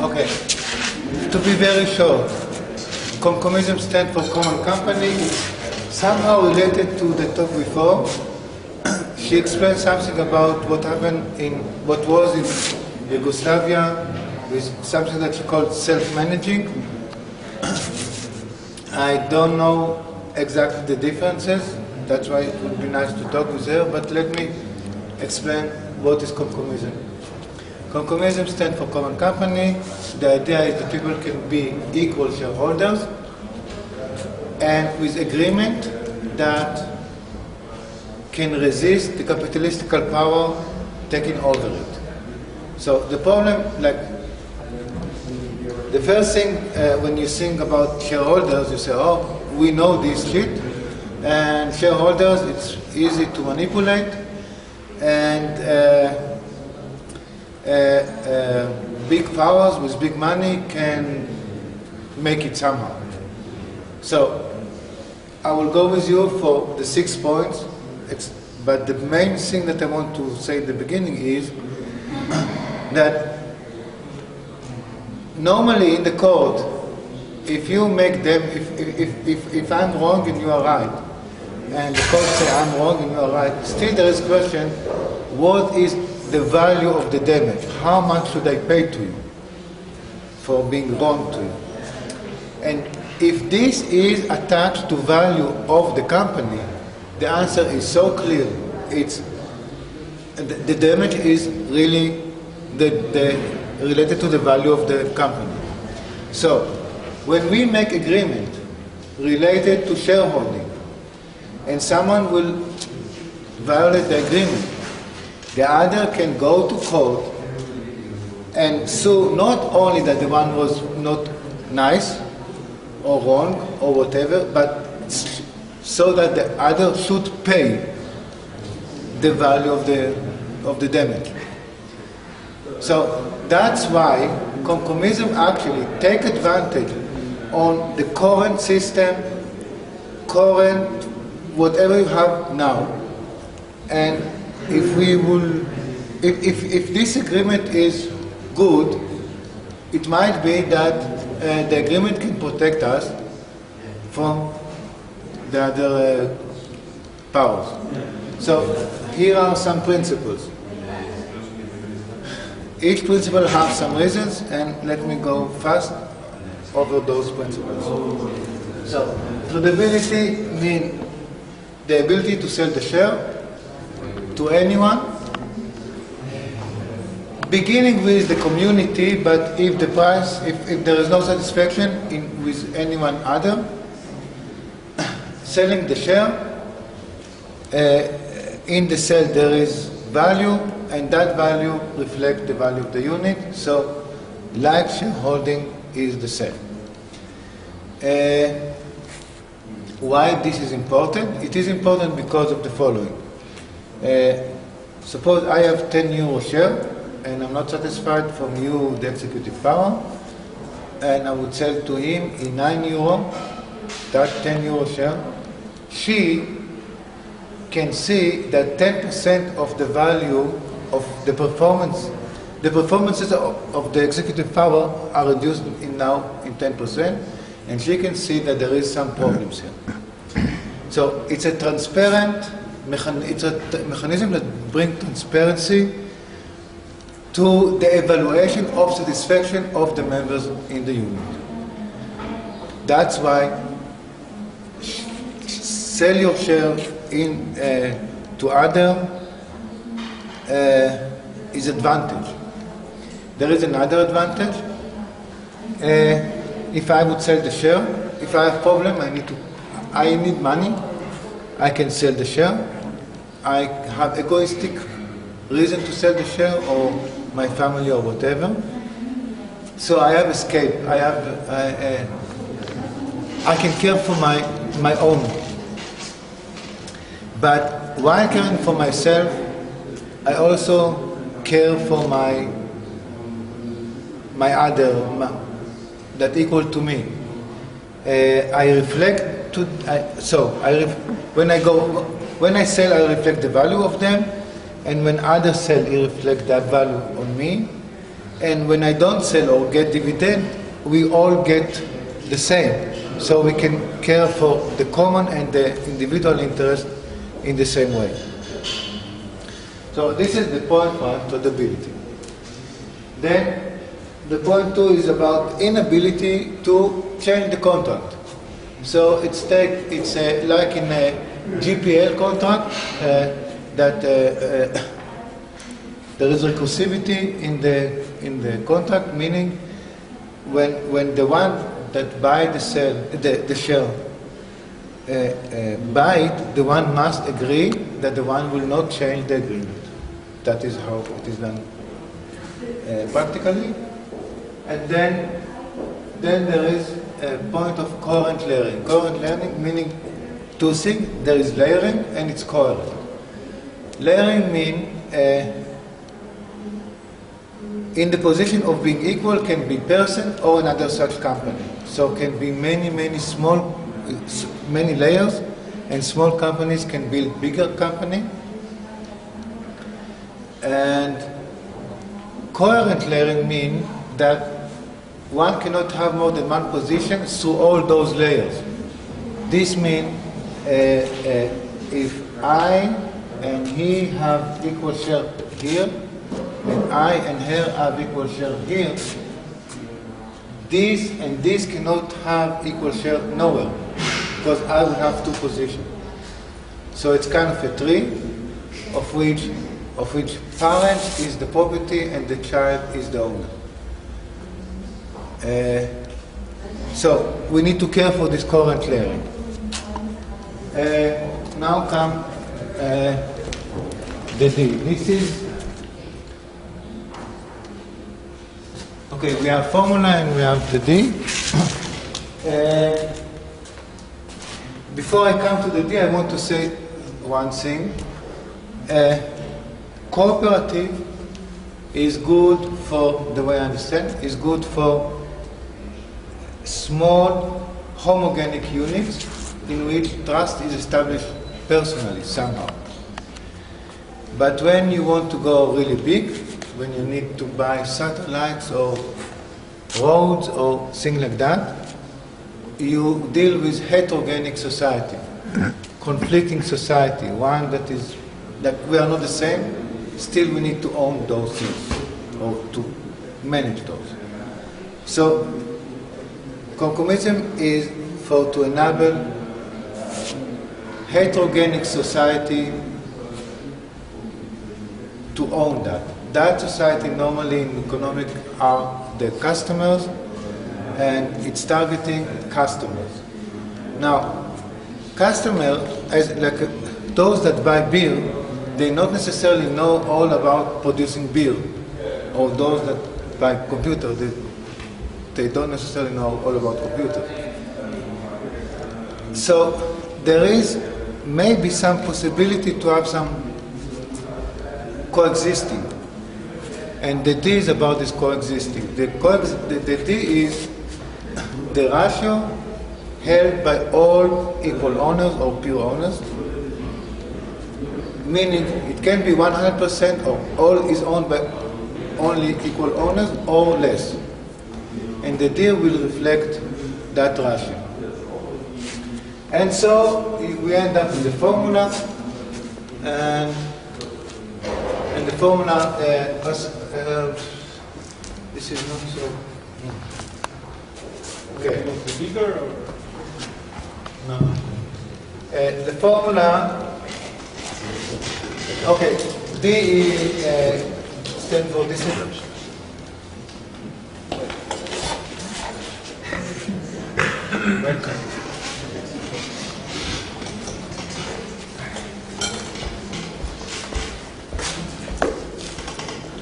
Okay. To be very short, Communism stands for common company. It's somehow related to the talk before. She explained something about what happened what was in Yugoslavia with something that she called self-managing. I don't know exactly the differences. That's why it would be nice to talk with her, but let me explain what is Communism. Communism stands for common company. The idea is that people can be equal shareholders and with agreement that can resist the capitalistic power taking over it. So the problem, like, the first thing when you think about shareholders, you say, oh, we know this shit, and shareholders, it's easy to manipulate, and big powers with big money can make it somehow. So I will go with you for the 6 points, but the main thing that I want to say at the beginning is that normally in the court, if you make them, if I'm wrong and you are right, and the court say I'm wrong and you are right, still there is a question, what is the value of the damage? How much should I pay to you for being wrong to you? And if this is attached to value of the company, the answer is so clear. It's the damage is really related to the value of the company. So when we make agreement related to shareholding, and someone will violate the agreement, the other can go to court and sue not only that the one was not nice or wrong or whatever, but so that the other should pay the value of the damage. So that's why Communism actually take advantage on the current system, current whatever you have now, and if this agreement is good, it might be that the agreement can protect us from the other powers. So here are some principles. Each principle has some reasons, and let me go fast over those principles. So tradability means the ability to sell the share to anyone, beginning with the community, but if the price, if there is no satisfaction with anyone other, selling the share, in the sale there is value, and that value reflects the value of the unit, so like shareholding is the same. Why this is important? It is important because of the following. Suppose I have 10 euro share, and I'm not satisfied from you, the executive power, and I would sell to him in 9 euro, that 10 euro share. She can see that 10% of the value of the performances of the executive power are reduced now in 10%, and she can see that there is some problems here. So it's a transparent mechanism that brings transparency to the evaluation of satisfaction of the members in the unit. That's why sell your share to other is advantage. There is another advantage. If I would sell the share, if I have problem, I need money, I can sell the share. I have egoistic reason to sell the share, or my family, or whatever. So I have escape. I can care for my own. But while caring for myself, I also care for my other that equal to me. I reflect when I sell, I reflect the value of them, and when others sell, he reflects that value on me. And when I don't sell or get dividend, we all get the same. So we can care for the common and the individual interest in the same way. So this is the point one, tradability. Then the point two is about inability to change the contract. So it's like in a GPL contract that there is recursivity in the contract, meaning when the one that buy the share buy it, the one must agree that the one will not change the agreement. That is how it is done practically. And then there is a point of coherent layering. Coherent layering meaning two things. There is layering and it's coherent. Layering means in the position of being equal can be person or another such company. So can be many layers, and small companies can build bigger company. And coherent layering means that one cannot have more than one position through all those layers. This means if I and he have equal share here, and I and her have equal share here, this and this cannot have equal share nowhere, because I will have two positions. So it's kind of a tree of which parent is the property and the child is the owner. So we need to care for this coherent layering. Now come the D. This is okay. We have formula and we have the D. Before I come to the D, I want to say one thing. Cooperative is good for, the way I understand, is good for small homogenic units in which trust is established personally somehow. But when you want to go really big, when you need to buy satellites or roads or things like that, you deal with heterogenic society, conflicting society, one that we are not the same, still we need to own those things or to manage those. So concomitism is to enable heterogenic society to own that. That society normally in economic are the customers, and it's targeting customers. Now, customer, as like those that buy beer, they not necessarily know all about producing beer, or those that buy computer, they don't necessarily know all about computer. So there is maybe some possibility to have some coexisting. And the D is about this coexisting. The D is the ratio held by all equal owners or pure owners, meaning it can be 100% or all is owned by only equal owners or less. And the D will reflect that ratio. And so we end up with the formula, and the formula, this is not so. Okay. Bigger or? No. The formula, okay, D stands for this. Welcome.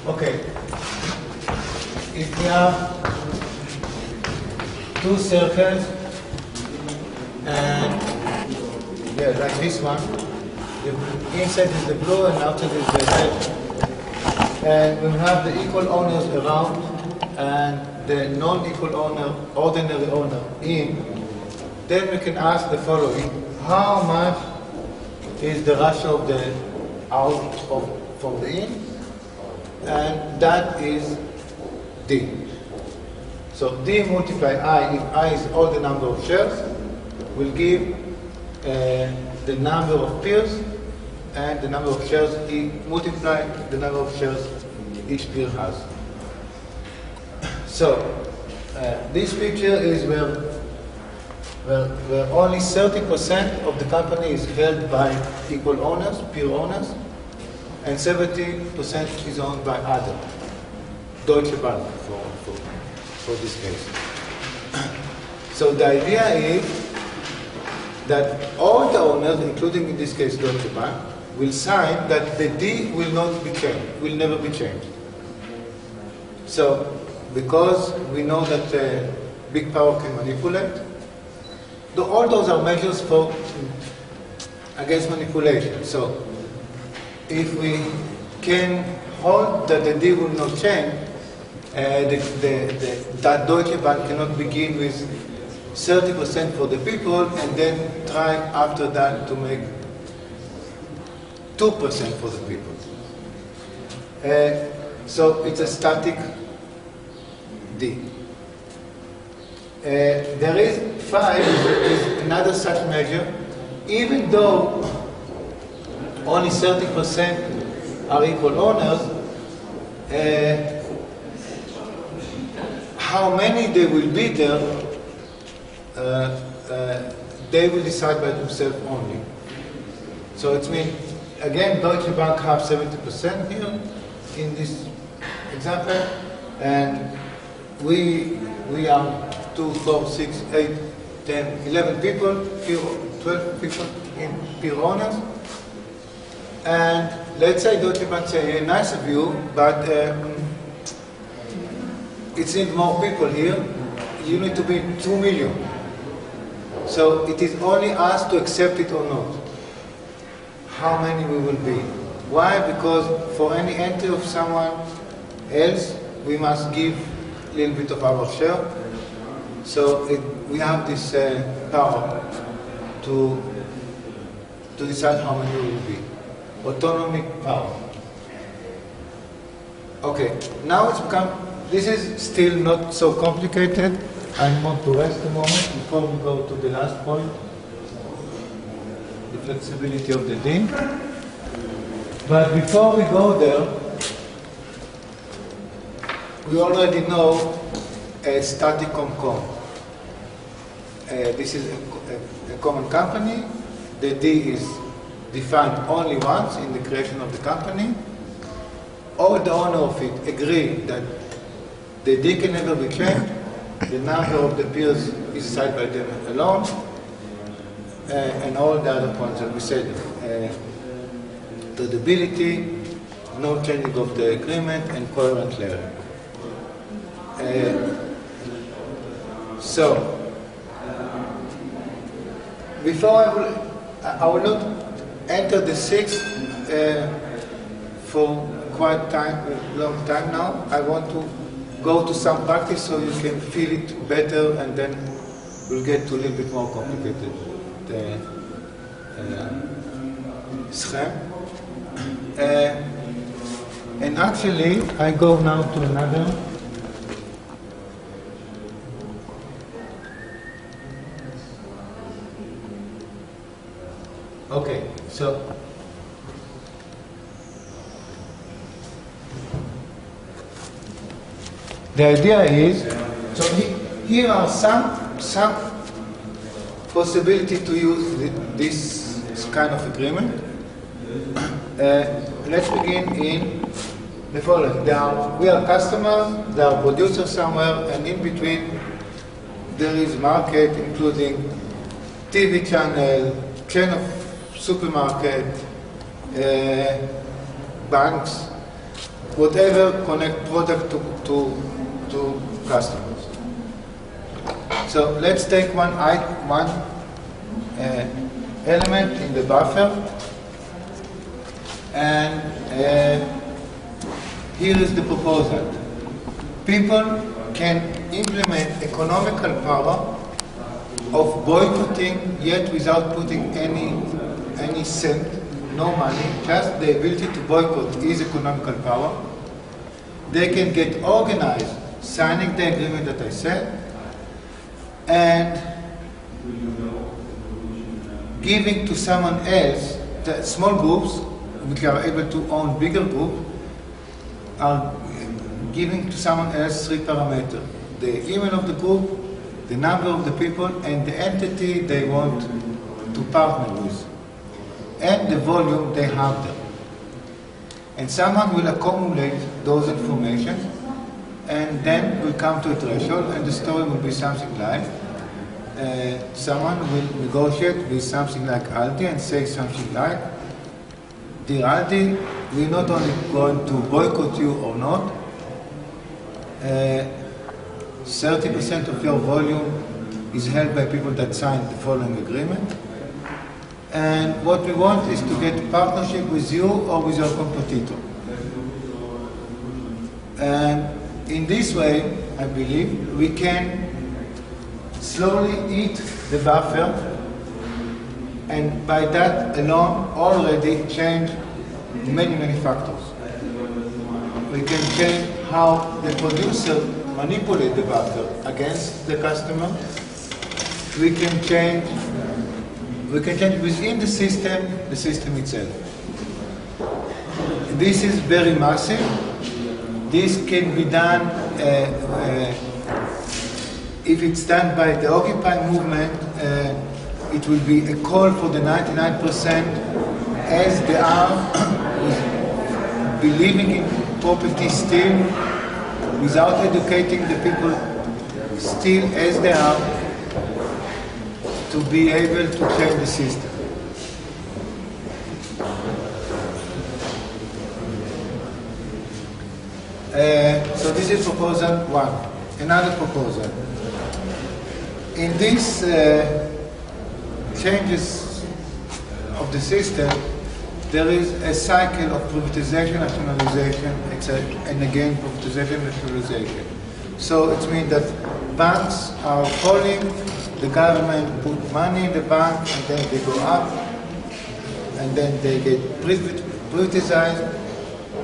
Okay. If we have two circles, and yeah, like this one, the inside is the blue and outside is the red. And we have the equal owners around and the non-equal owner, ordinary owner in, then we can ask the following: how much is the ratio of the out of from the in, and that is D. So D multiply I, if I is all the number of shares, will give the number of peers, and the number of shares multiply the number of shares each peer has. So this picture is where only 30% of the company is held by equal owners, peer owners, and 70% is owned by other. Deutsche Bank for this case. So the idea is that all the owners, including in this case Deutsche Bank, will sign that the D will not be changed, will never be changed. So because we know that big power can manipulate, all those are measures against manipulation. So if we can hold that the D will not change, that Deutsche Bank cannot begin with 30% for the people and then try after that to make 2% for the people. So it's a static D. There is 5 is another such measure, even though only 30% are equal owners, how many they will be there, they will decide by themselves only. So it means, again, Deutsche Bank have 70% here in this example, and we are 2, 4, 6, 8, 10, 11 people, 12 people in peer owners. And let's say Deutsche Bank say, nice of you, but it needs more people here. You need to be 2 million. So it is only us to accept it or not. How many we will be. Why? Because for any entry of someone else, we must give a little bit of our share. So we have this power to decide how many we will be. Autonomic power. Okay, now it's become, this is still not so complicated. I want to rest a moment before we go to the last point, the flexibility of the D. But before we go there, we already know a static COM. This is a common company. The D is defined only once in the creation of the company. All the owner of it agree that the D can never be changed. The number of the peers is decided by them alone, and all the other points that we said. Credibility, no changing of the agreement, and coherent layering. So, before I will not enter the 6th for quite long time now. I want to go to some practice so you can feel it better, and then we'll get to a little bit more complicated scheme. And actually, I go now to another. Okay, so the idea is, so here are some possibility to use this kind of agreement. Let's begin in the following. We are customers, there are producers somewhere, and in between there is market, including TV channel, chain of supermarket, banks, whatever connect product to customers. So let's take one element in the buffer, and here is the proposal. People can implement economical power of boycotting, yet without putting any cent, no money, just the ability to boycott is economical power. They can get organized, signing the agreement that I said, and giving to someone else, the small groups, which are able to own bigger groups, are giving to someone else three parameters: the email of the group, the number of the people, and the entity they want to partner with, and the volume they have there. And someone will accumulate those information, and then will come to a threshold, and the story will be something like, someone will negotiate with something like Aldi and say something like, dear Aldi, we're not only going to boycott you or not, 30% of your volume is held by people that signed the following agreement. And what we want is to get partnership with you or with your competitor. And in this way, I believe, we can slowly eat the buffer, and by that alone already change many, many factors. We can change how the producer manipulates the buffer against the customer. We can change within the system itself. This is very massive. This can be done if it's done by the Occupy movement. It will be a call for the 99% as they are, believing in property still, without educating the people, still as they are, to be able to change the system. So this is proposal one. Another proposal. In these changes of the system, there is a cycle of privatization, nationalization, etc., and again privatization, nationalization. So it means that banks are falling, the government put money in the bank, and then they go up, and then they get privatized,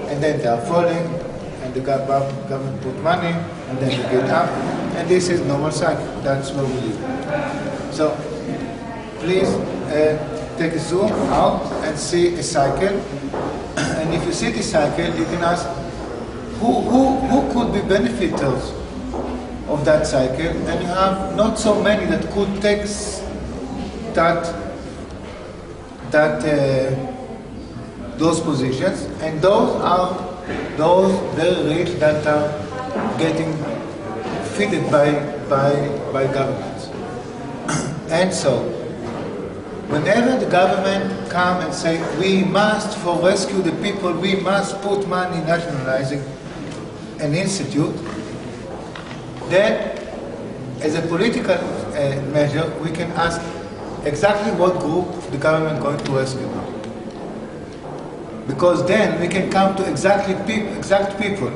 and then they are falling, and the government put money, and then they get up, and this is normal cycle. That's where we live. So please take a zoom out and see a cycle, and if you see this cycle, you can ask who could be benefiters of that cycle, and you have not so many that could take those positions, and those are those very rich that are getting fed by governments. And so, whenever the government come and say, we must, for rescue the people, we must put money in nationalizing an institute, then, as a political measure, we can ask exactly what group the government is going to rescue. Because then we can come to exact people,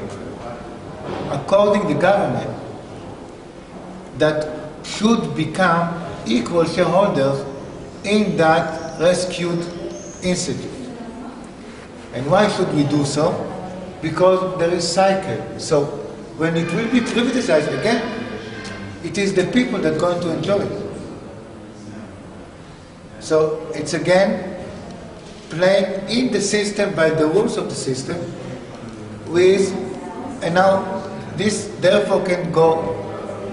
according to the government, that should become equal shareholders in that rescued institute. And why should we do so? Because there is cycle. So when it will be privatized again, it is the people that are going to enjoy it. So it's again playing in the system by the rules of the system and now this therefore can go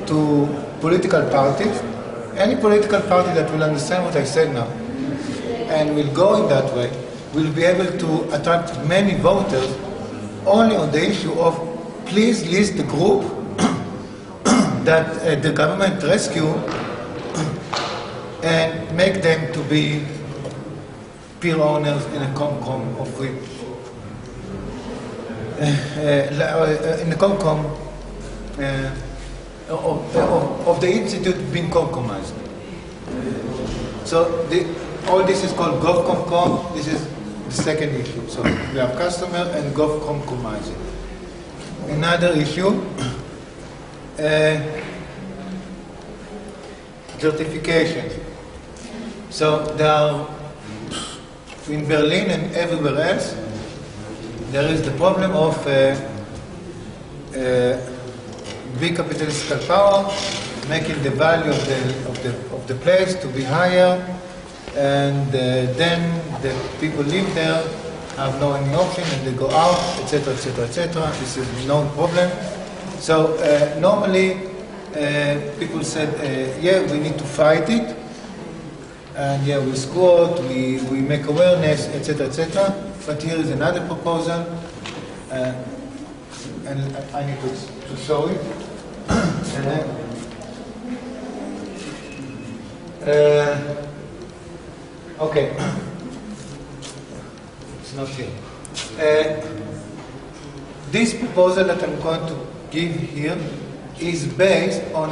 to political parties. Any political party that will understand what I said now and will go in that way will be able to attract many voters only on the issue of please list the group that the government rescue and make them to be peer owners in a COMCOM of which in the COMCOM of the institute being compromised. So all this is called GovComCom. This is the second issue. So we have customer and GovCompromising. Another issue, certification. So there are in Berlin and everywhere else, there is the problem of big capitalistic power making the value of the place to be higher, and then the people live there, have no any option, and they go out, etc., etc., etc. This is a known problem. So normally people said, yeah, we need to fight it, and yeah, we squat, we make awareness, etc., etc. But here is another proposal, and I need to show it. Okay, it's not here. This proposal that I'm going to give here is based on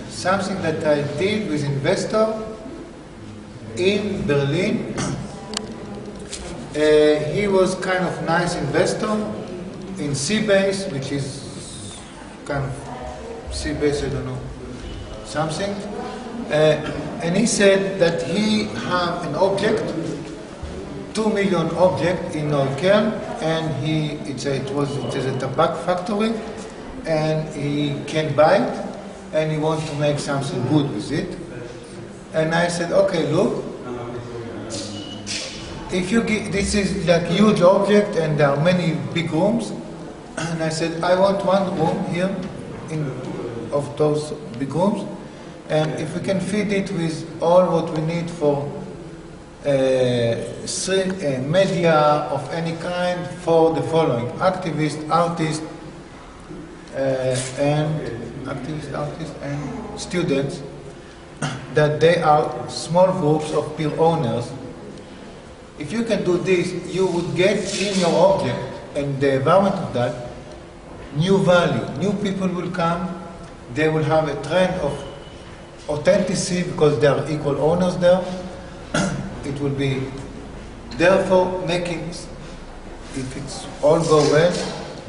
something that I did with investor in Berlin. He was kind of nice investor in Seabase, which is kind of Seabase, I don't know, something. And he said that he have an object, 2 million object in Neukölln, and it is a tobacco factory, and he can buy it, and he wants to make something good with it. And I said, okay, look, if you give, this is like huge object, and there are many big rooms, and I said, I want one room here of those big rooms, and if we can feed it with all what we need for media of any kind for the following: activists, artists, and students, that they are small groups of peer owners. If you can do this, you would get in your object and the environment of that new value. New people will come. They will have a trend of authenticity because they are equal owners there. It will be therefore making, if it's all go well,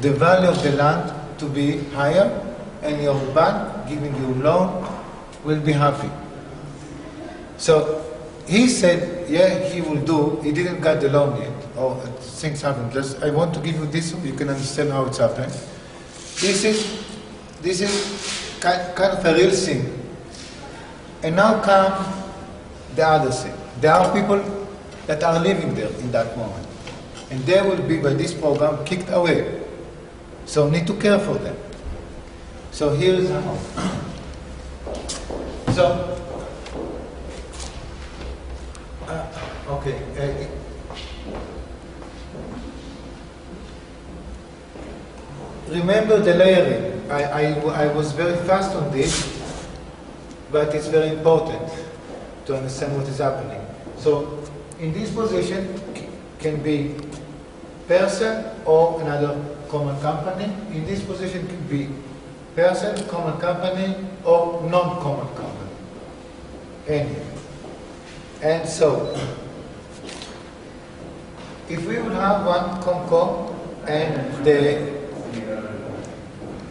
the value of the land to be higher, and your bank giving you loan will be happy. So he said, yeah, he will do. He didn't get the loan yet. Oh, things happen. Just I want to give you this so you can understand how it's happened. This is kind of a real thing. And now come the other thing. There are people that are living there in that moment, and they will be by this program kicked away. So need to care for them. So here is how. So okay. Remember the layering. I was very fast on this, but it's very important to understand what is happening. So in this position can be person or another common company. In this position can be person, common company, or non-common company. And so if we would have one ComCom and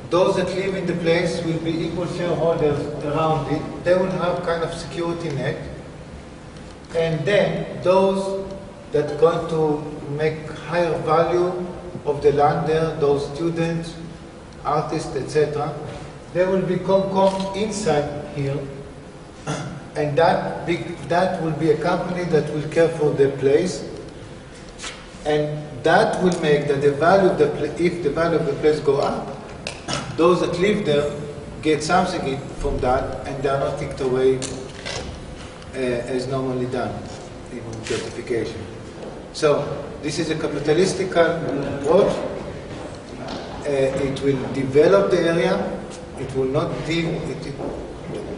those that live in the place will be equal shareholders around it, they will have kind of security net. And then those that are going to make higher value of the land there, those students, artists, etc., they will be ComCom inside here. And that will be a company that will care for the place. And that will make that the value of if the value of the place go up, those that live there get something from that, and they are not kicked away as normally done in certification. So this is a capitalistic approach. It will develop the area. It will not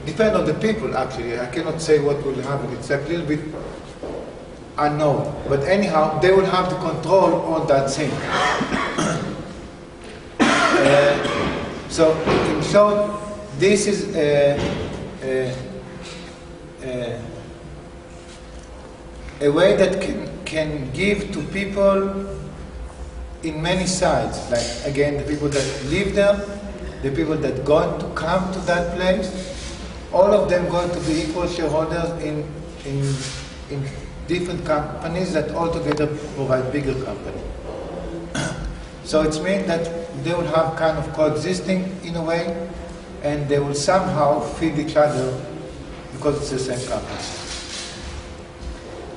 depend on the people. Actually, I cannot say what will happen. It's a little bit unknown. But anyhow, they will have the control on that thing. So, in short, this is a way that can give to people in many sides. Like, again, the people that live there, the people that are going to come to that place, all of them going to be equal shareholders in different companies that altogether provide bigger company. So it means that they will have kind of coexisting in a way, and they will somehow feed each other because it's the same company.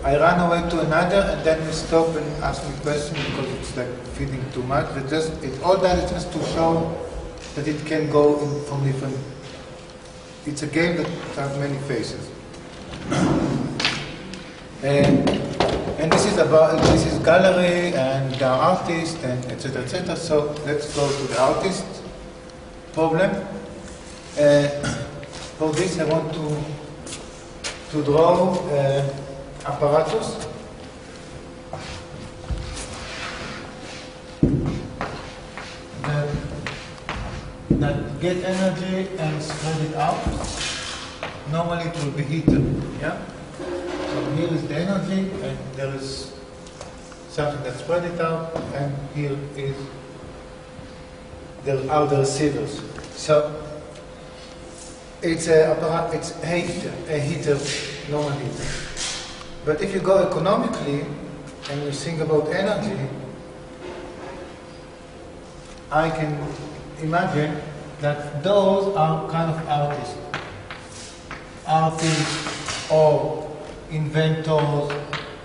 I ran away to another, and then we stop and ask me questions because it's like feeding too much. But all that is just to show that it can go from different. It's a game that has many faces. And this is gallery and the artist and etc. etc. So let's go to the artist problem. For this I want to draw apparatus that get energy and spread it out. Normally it will be heated. Yeah. So here is the energy, and there is something that spread it out, and here are the receivers. So it's a heater, normal heater. But if you go economically and you think about energy, I can imagine that those are kind of artists or inventors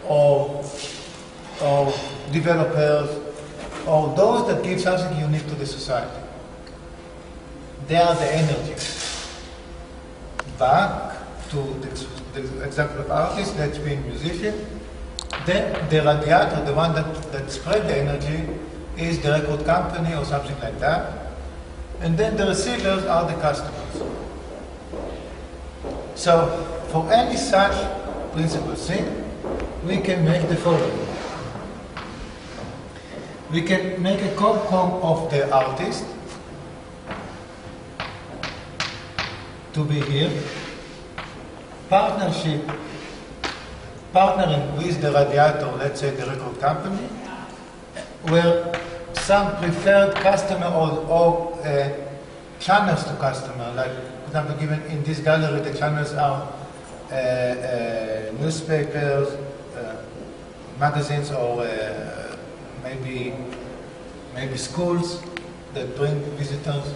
or developers, or those that give something unique to the society. They are the energy. Back to the example of artists, let's be a musician. Then the radiator, the one that spread the energy, is the record company or something like that. And then the receivers are the customers. So for any such principal thing, we can make the following. We can make a COM of the artist to be here, partnering with the radiator, let's say the record company, where some preferred customer or channels to customer, like for example, given in this gallery, the channels are newspapers, magazines, or maybe schools that bring visitors.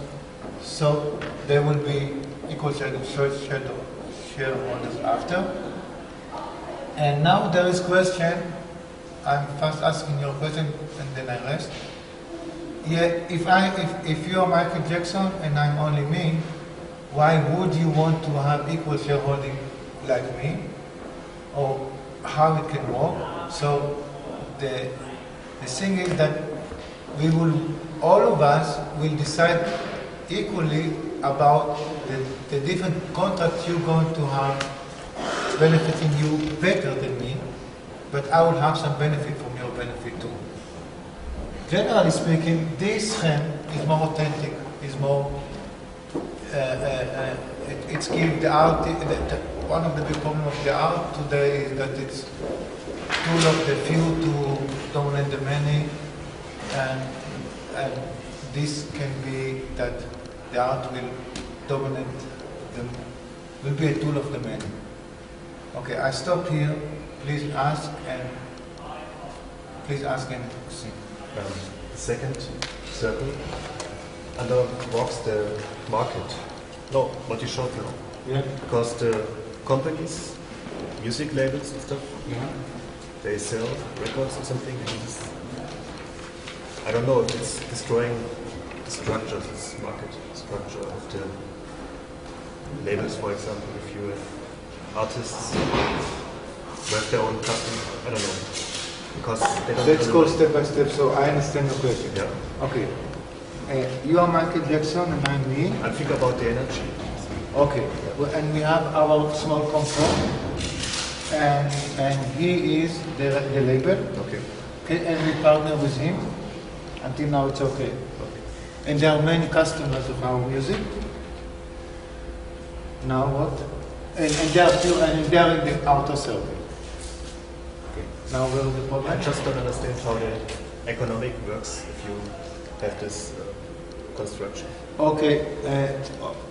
So there will be equal shareholders after. And now there is question. I'm first asking your question and then I rest. Yeah, if you are Michael Jackson and I'm only me, why would you want to have equal shareholding like me? Or how it can work? So the thing is that all of us will decide equally about the different contracts you're going to have benefiting you better than me, but I will have some benefit from your benefit too. Generally speaking, this scheme is more authentic, is more, it's give the art, one of the big problems of the art today is that it's tool of the few to dominate the many, and this can be that the art will dominate them, will be a tool of the many. Okay, I stop here. Please ask anything. The second circle under walks the market. No, what you showed now. Yeah. Because the companies, music labels and stuff, they sell records or something. I don't know if it's destroying the structure, this market structure of the labels, for example, if you have artists who have their own custom, I don't know. Because they don't. Let's go step by step so I understand your question. Yeah. Okay. You are Michael Jackson and I'm me. I think about the energy. Okay. Well, and we have our small company. And he is the label. Okay. And we partner with him. Until now it's okay. And there are many customers of our music. Now what? And they are still in the outer circle. Okay. Now where is the problem? I just don't understand how the economic works if you have this construction. Okay.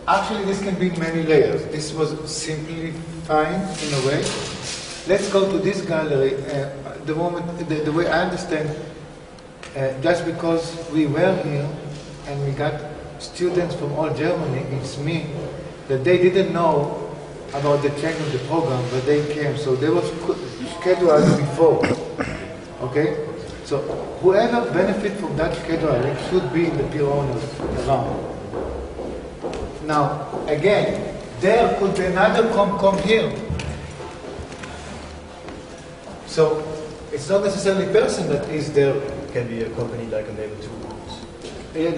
Actually, this can be in many layers. This was simplified in a way. let's go to this gallery. The way I understand, just because we were here and we got students from all Germany, it's mean that they didn't know about the change of the program, but they came. So they were scheduled before. Okay? So whoever benefit from that scheduling should be in the peer owners around. Now, again, there could be another come here. So it's not necessarily a person that is there. It can be a company like a Label 2. Here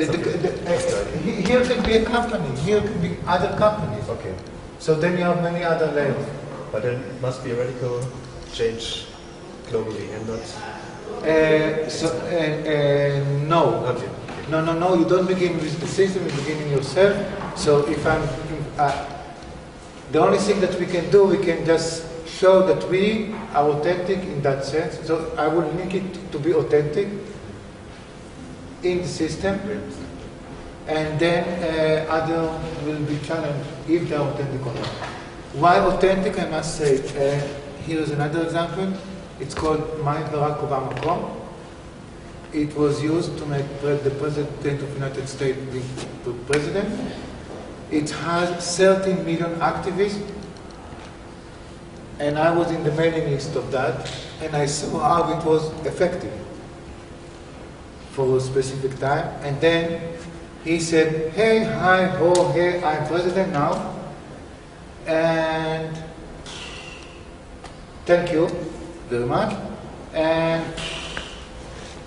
can be a company, here can be other companies. Okay. So then you have many other layers. But there must be a radical change globally and not... No. Not yet. No, you don't begin with the system, you begin in yourself. So if the only thing that we can do, we can just show that we are authentic in that sense. So I will link it to be authentic in the system, and then other will be challenged if they are authentic or not. Why authentic, I must say. Here is another example. It's called My Barack Obama Com. It was used to make the President of the United States the president. It has 13 million activists, and I was in the mailing list of that, and I saw how it was effective for a specific time. And then he said, hey, hi, ho, hey, I'm president now, and thank you very much, and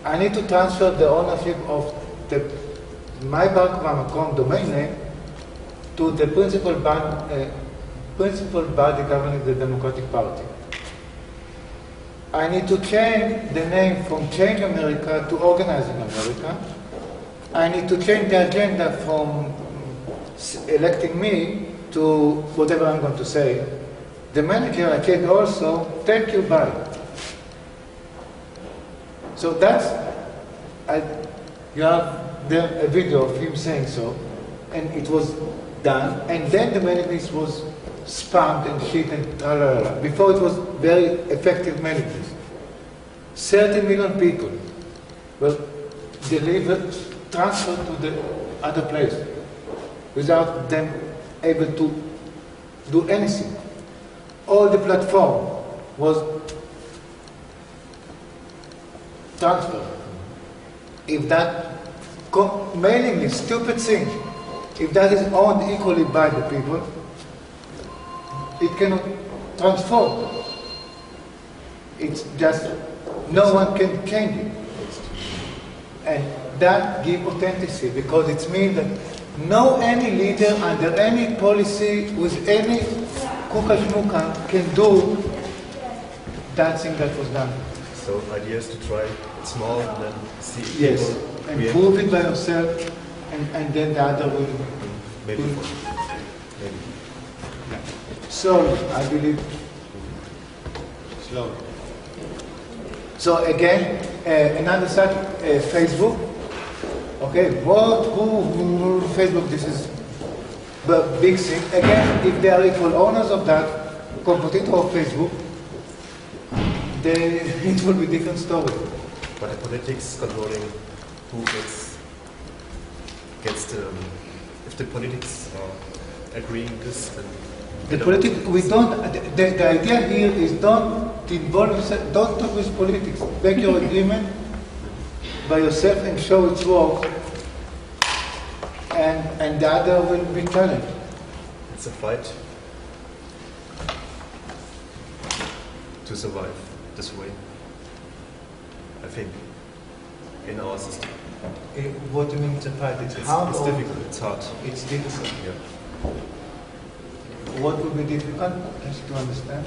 I need to transfer the ownership of the My Barack Obama domain name to the principal body governing the Democratic Party. I need to change the name from Change America to Organizing America. I need to change the agenda from electing me to whatever I'm going to say. The manager, I check also, thank you, bye. So that's, you have there a video of him saying so, and it was done, and then the mailing list was spammed and shit and tra-la-la-la. Before it was very effective mailing list. 30 million people were delivered, transferred to the other place without them able to do anything. All the platform was transferred. If that mailing list, stupid thing, if that is owned equally by the people, it cannot transform. It's just, no one can change it. And that gives authenticity, because it means that no any leader under any policy with any kuka can do that thing that was done. So idea is to try it small and then see if yes, people and react. prove it by yourself, and then the other will. Maybe. will Maybe. So I believe slowly. So again, another such Facebook. Okay, who Facebook? This is the big thing. Again, if they are equal owners of that competitor of Facebook, then it will be a different story. But the politics controlling who gets the, if the politics are agreeing this, then the politics, we don't, the idea here is don't involve yourself, don't talk with politics. Make your agreement by yourself and show its work, and the other will be challenged. it's a fight to survive this way, I think, in our system. What do you mean it's a fight? It's hard. It's difficult, it's hard. It's difficult. Yeah. What would be difficult? Just to understand.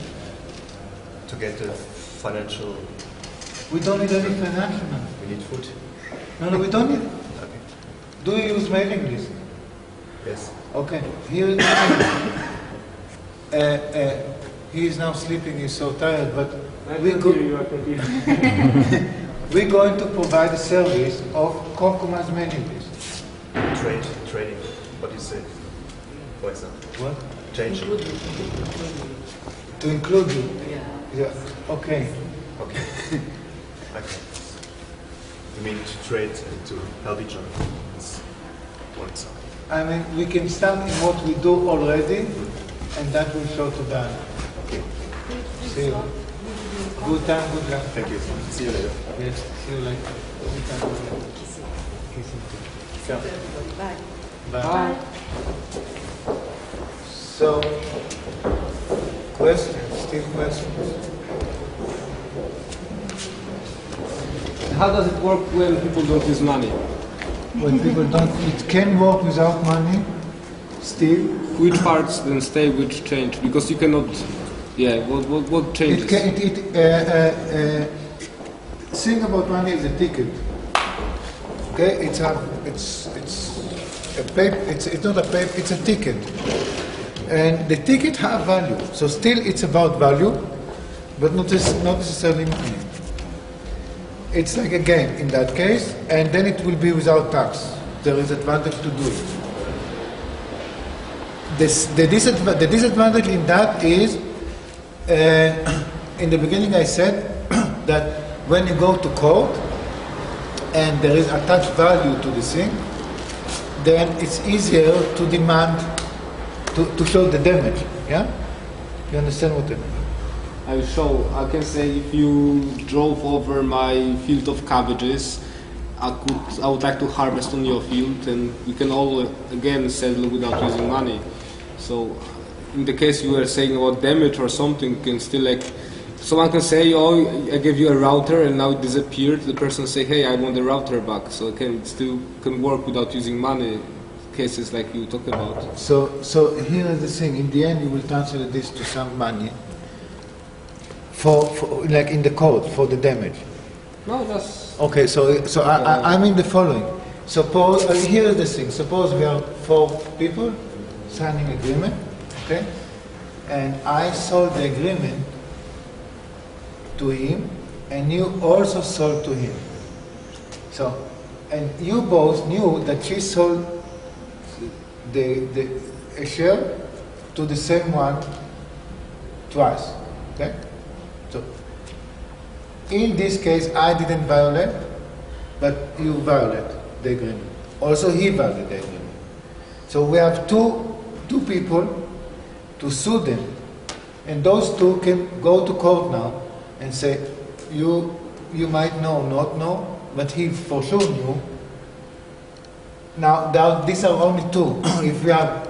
To get the financial, We don't need any financial. we need food. No, we don't need. Okay. Do you use mailing list? Yes. Okay. Here is he is now sleeping. He's so tired, but we're going to provide a service of compromise mailing list. Trading. What do you say? For example. What? Change. To include you. Yeah. Okay. Okay. Okay. You mean to trade and to help each other? That's one example. I mean, we can start in what we do already, and that will show to Dan. Okay. See you. Good time, good luck. Thank you. See you later. Yes, see you later. Good time, good luck. So, Bye. bye. So, questions, still questions? How does it work when people don't use money? When people don't, it can work without money, still. Which parts then stay, which change? Because you cannot, yeah, what changes? Thing about money is a ticket. Okay, it's a paper. It's not a paper. It's a ticket, and the ticket have value. So still, it's about value, but not necessarily money. It's like a game in that case, and then it will be without tax. There is advantage to do it. The disadvantage in that is, in the beginning I said that when you go to court and there is attached value to the thing, then it's easier to demand, to show the damage. Yeah? You understand what I mean? I can say if you drove over my field of cabbages, I would like to harvest on your field, and we can all again settle without using money. So in the case you were saying about damage or something, you can still like, someone can say, oh, I gave you a router and now it disappeared. The person say, hey, I want the router back. So it can still work without using money, cases like you talk about. So here is the thing. In the end, you will transfer this to some money for like in the code for the damage. No, that's Okay. So I mean the following. Suppose here is the thing. Suppose we are 4 people signing agreement, okay, and I sold the agreement to him, and you also sold to him. So, and you both knew that she sold a share to the same one twice. Okay? So, in this case, I didn't violate, but you violate the agreement. Also, he violated the agreement. So we have two people to sue them, and those two can go to court now and say, you might know, not know, but he for sure knew. Now, these are only 2. If we have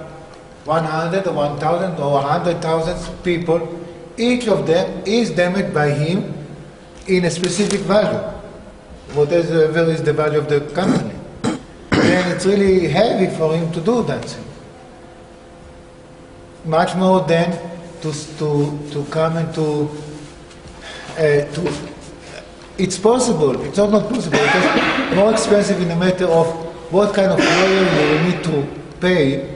100 or 1,000 or 100,000 people, each of them is damaged by him in a specific value, whatever is the value of the company. And it's really heavy for him to do that thing. Much more than to come and to it's possible. It's not possible. It's more expensive in the matter of what kind of lawyer you need to pay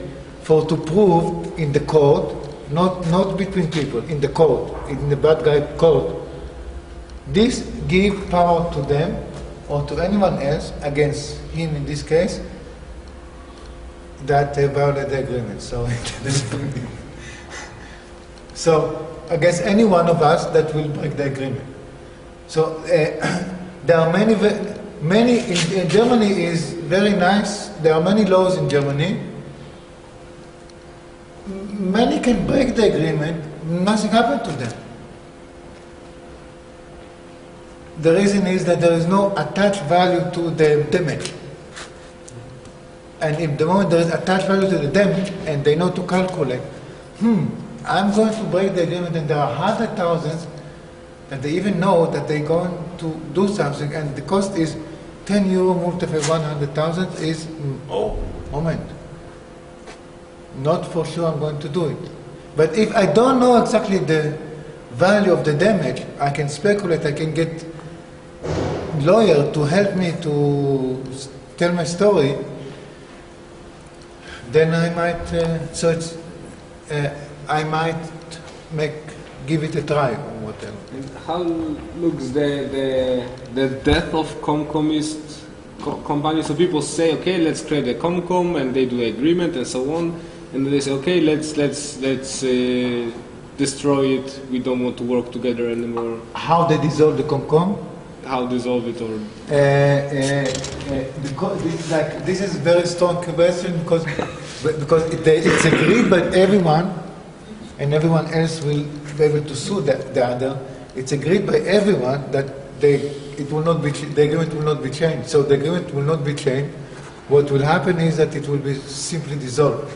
to prove in the court, not between people, in the court, in the bad guy court. This gives power to them or to anyone else against him in this case that they violate the agreement. So against any one of us that will break the agreement. So there are many in Germany is very nice. There are many laws in Germany. Many can break the agreement, nothing happened to them. The reason is that there is no attached value to the damage. And if the moment there is attached value to the damage, and they know to calculate, I'm going to break the agreement, and there are 100,000 that they even know that they're going to do something, and the cost is 10 euro multiplied by 100,000 is, moment. Not for sure I'm going to do it. But if I don't know exactly the value of the damage, I can speculate, I can get lawyer to help me to tell my story, then I might, I might give it a try or whatever. And how looks the death of Comcomist company? So people say, okay, let's create a Comcom, and they do an agreement and so on, and they say, okay, let's destroy it, we don't want to work together anymore. How they dissolve the COMCOM? How dissolve it, or This is a very strong question because it's agreed by everyone, and everyone else will be able to sue the other. It's agreed by everyone that the agreement will not be changed. So the agreement will not be changed. What will happen is that it will be simply dissolved.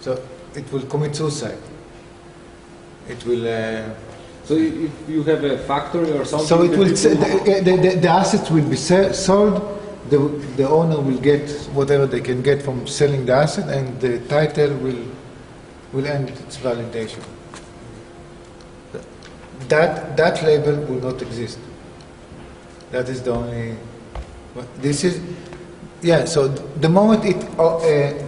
So it will commit suicide. It will. So if you have a factory or something, So it will. The assets will be sold. The owner will get whatever they can get from selling the asset, and the title will end its validation. That label will not exist. That is the only. This is. Yeah. So the moment it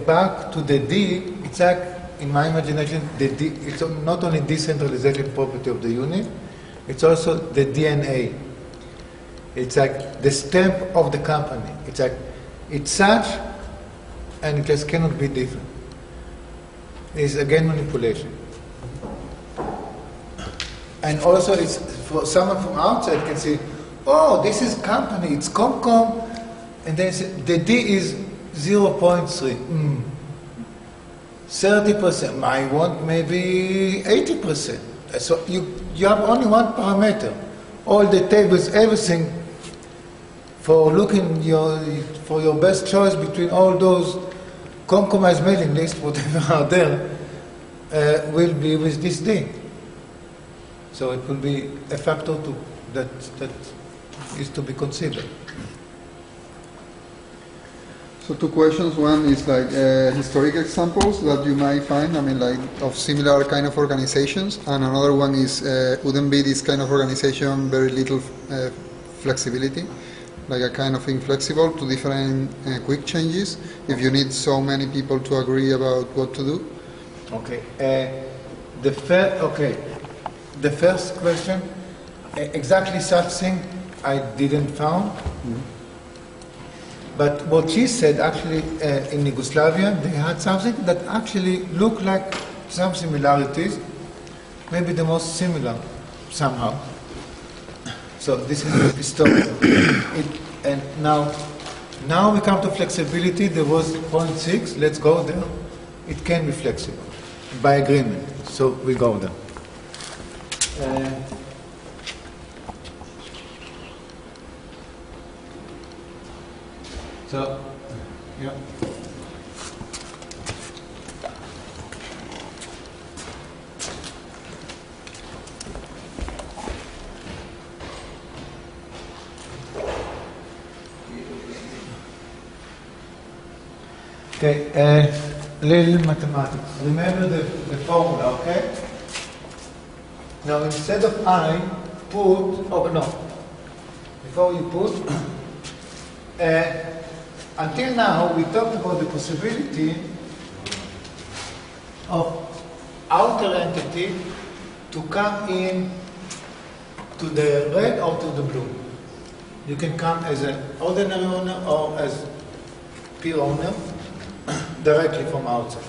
back to the D, it's like, in my imagination, it's not only decentralization property of the unit, it's also the DNA. It's like the stamp of the company. It's like, it's such, and it just cannot be different. It's again manipulation. And also, it's for someone from outside can say, oh, this is company, it's COMCOM, and then say, the D is 0.3. 30%, I want maybe 80%. So you have only one parameter. All the tables, everything, for looking for your best choice between all those compromised mailing lists, whatever are there, will be with this D. So it will be a factor that is to be considered. So two questions. One is like historic examples that you might find, I mean, like of similar kind of organizations, and another one is wouldn't be this kind of organization very little flexibility, like a kind of inflexible to different quick changes if you need so many people to agree about what to do? Okay. The first question, exactly such thing I didn't found. Mm-hmm. But what she said, actually, in Yugoslavia, they had something that actually looked like some similarities, maybe the most similar somehow. So this is historical. And now we come to flexibility. There was 0.6. Let's go there. It can be flexible by agreement. So we go there. So, yeah. Okay, little mathematics. Remember the formula, okay? Now instead of I, put, before you put, until now, we talked about the possibility of outer entity to come in to the red or to the blue. You can come as an ordinary owner or as peer owner directly from outside.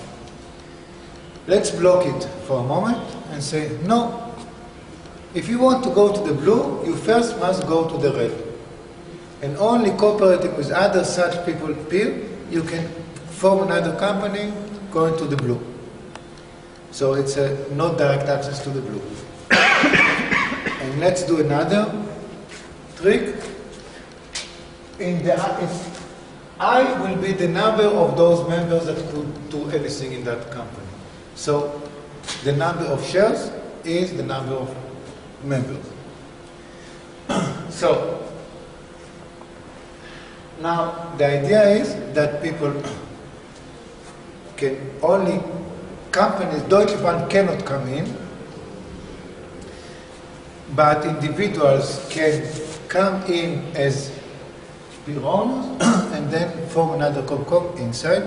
Let's block it for a moment and say, no. If you want to go to the blue, you first must go to the red. And only cooperating with other such people peer, you can form another company going to the blue. So it's not direct access to the blue. And let's do another trick. I will be the number of those members that could do anything in that company. So the number of shares is the number of members. So now the idea is that people can only, companies, Deutsche Bank cannot come in, but individuals can come in as peer owners and then form another COMCOM inside.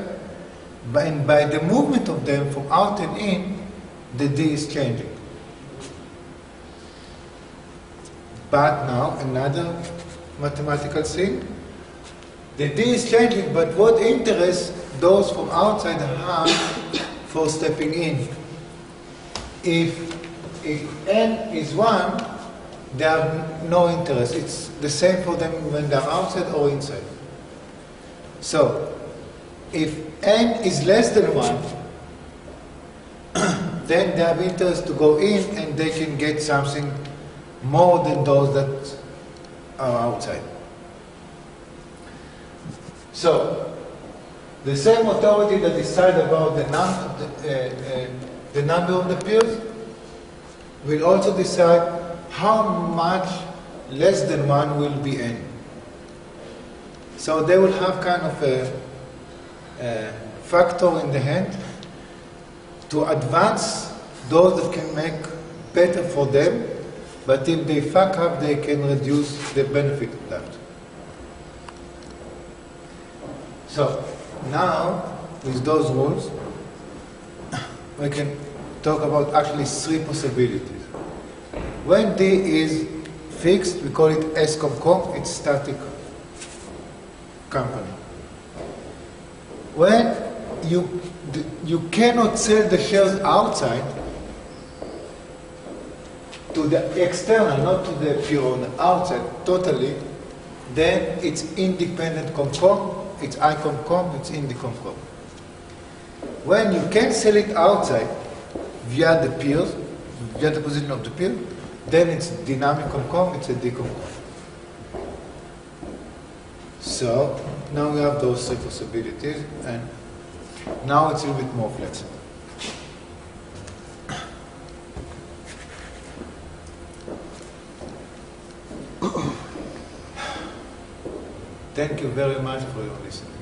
And by the movement of them from out and in, the D is changing. But now another mathematical thing, the D is changing, but what interest those from outside have for stepping in? If if n is 1, they have no interest. It's the same for them when they're outside or inside. So, if n is less than 1, then they have interest to go in and they can get something more than those that are outside. So, the same authority that decides about the number of the peers will also decide how much less than 1 will be n. So they will have kind of a factor in the hand to advance those that can make better for them, but if they fuck up, they can reduce the benefit of that. So now, with those rules, we can talk about actually 3 possibilities. When D is fixed, we call it S-COM-COM, it's static company. When you cannot sell the shares outside to the external, not to the pure owner, outside totally, then it's independent COM-COM, it's I-COM-COM, it's Indi-COM-COM. When you can sell it outside via the peers, via the position of the peer, then it's dynamic COM-COM, it's a D-COM-COM. So now we have those 3 possibilities, and now it's a little bit more flexible. Thank you very much for your listening.